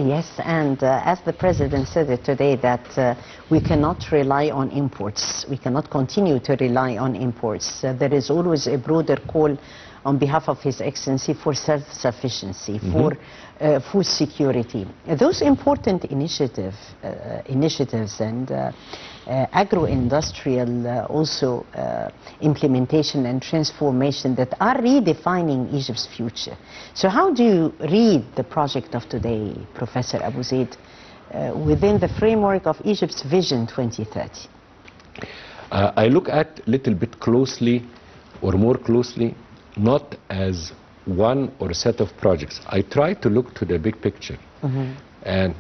Yes, and as the President said it today, that we cannot rely on imports. We cannot continue to rely on imports. There is always a broader call on behalf of His Excellency for self-sufficiency, for food security. Those important initiatives and agro-industrial also implementation and transformation that are redefining Egypt's future. So how do you read the project of today, Professor Abu Zaid, within the framework of Egypt's Vision 2030? I look at little bit closely or more closely, not as one or a set of projects. I try to look to the big picture. And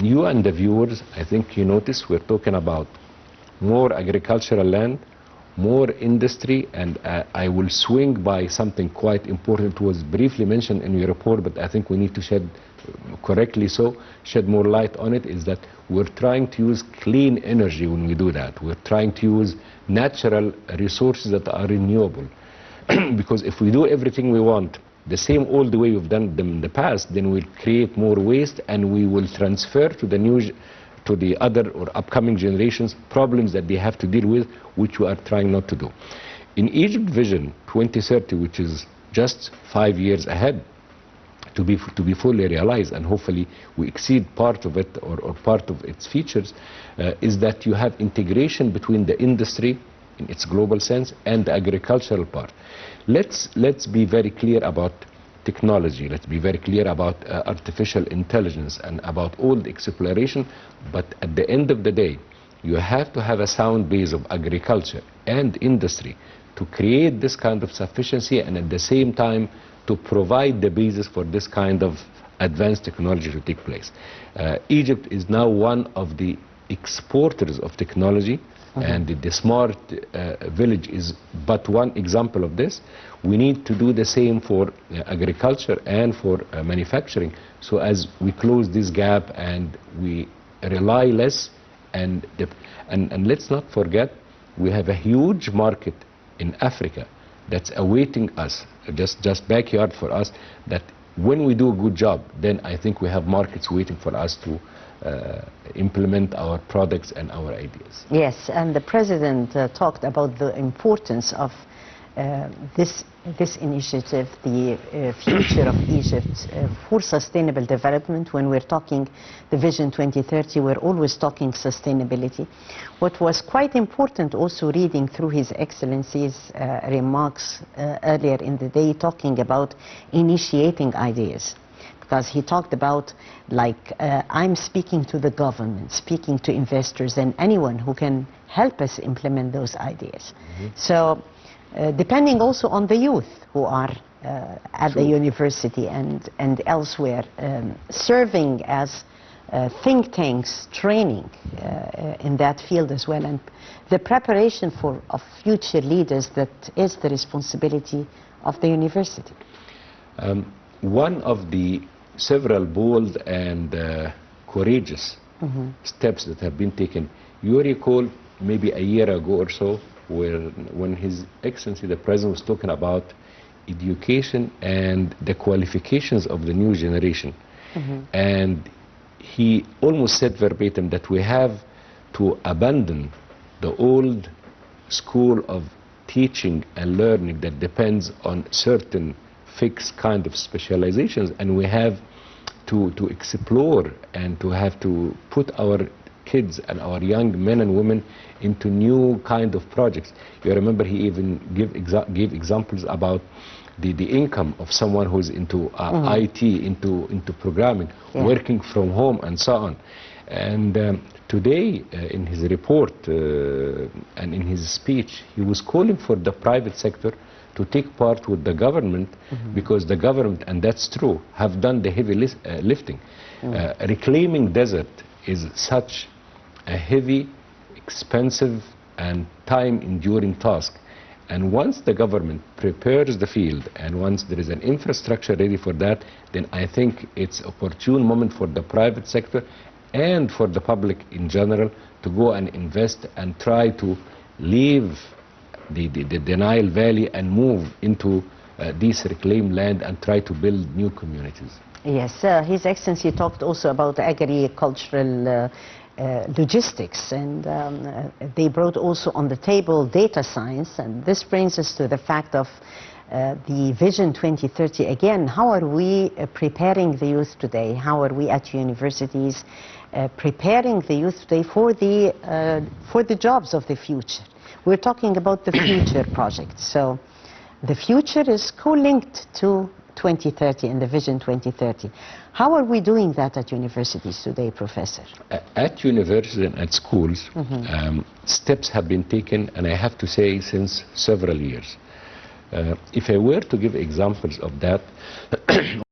you and the viewers, I think you notice we're talking about more agricultural land, more industry, and I will swing by something quite important. It was briefly mentioned in your report, but I think we need to shed more light on it, is that we're trying to use clean energy when we do that. We're trying to use natural resources that are renewable. Because if we do everything we want the same all the way we've done them in the past, then we'll create more waste, and we will transfer to the other or upcoming generations problems that they have to deal with, which we are trying not to do. In Egypt Vision 2030, which is just 5 years ahead to be fully realized, and hopefully we exceed part of it or part of its features, is that you have integration between the industry in its global sense and the agricultural part. Let's be very clear about technology. Let's be very clear about artificial intelligence and about all the exploration. But at the end of the day, you have to have a sound base of agriculture and industry to create this kind of sufficiency, and at the same time to provide the basis for this kind of advanced technology to take place. Egypt is now one of the exporters of technology. And the smart village is but one example of this. We need to do the same for agriculture and for manufacturing, so as we close this gap and we rely less. And let's not forget, we have a huge market in Africa that's awaiting us, just backyard for us, that when we do a good job, then I think we have markets waiting for us to implement our products and our ideas. Yes, and the President talked about the importance of this initiative, the future of Egypt for sustainable development. When we're talking the Vision 2030, we're always talking sustainability. What was quite important also, reading through His Excellency's remarks earlier in the day, talking about initiating ideas. Because he talked about, like, I'm speaking to the government, speaking to investors, and anyone who can help us implement those ideas. So, depending also on the youth who are at the university and elsewhere, serving as think tanks, training in that field as well, and the preparation of future leaders, that is the responsibility of the university. One of the several bold and courageous steps that have been taken. You recall maybe a year ago or so, when His Excellency the President was talking about education and the qualifications of the new generation. And he almost said verbatim that we have to abandon the old school of teaching and learning that depends on certain fixed kind of specializations, and we have to explore and to have to put our kids and our young men and women into new kind of projects. You remember he even gave examples about the income of someone who's into IT, into programming, working from home and so on. And today in his report and in his speech, he was calling for the private sector to take part with the government, because the government, and that's true, have done the heavy lifting. Reclaiming desert is such a heavy, expensive and time-enduring task. And once the government prepares the field and once there is an infrastructure ready for that, then I think it's an opportune moment for the private sector and for the public in general to go and invest and try to leave the Nile Valley and move into this reclaimed land and try to build new communities. Yes, His Excellency talked also about agricultural logistics, and they brought also on the table data science, and this brings us to the fact of the Vision 2030. Again, how are we preparing the youth today? How are we at universities preparing the youth today for the jobs of the future? We're talking about the future project. So the future is co-linked to 2030 and the Vision 2030. How are we doing that at universities today, Professor? At universities and at schools, steps have been taken, and I have to say since several years. If I were to give examples of that,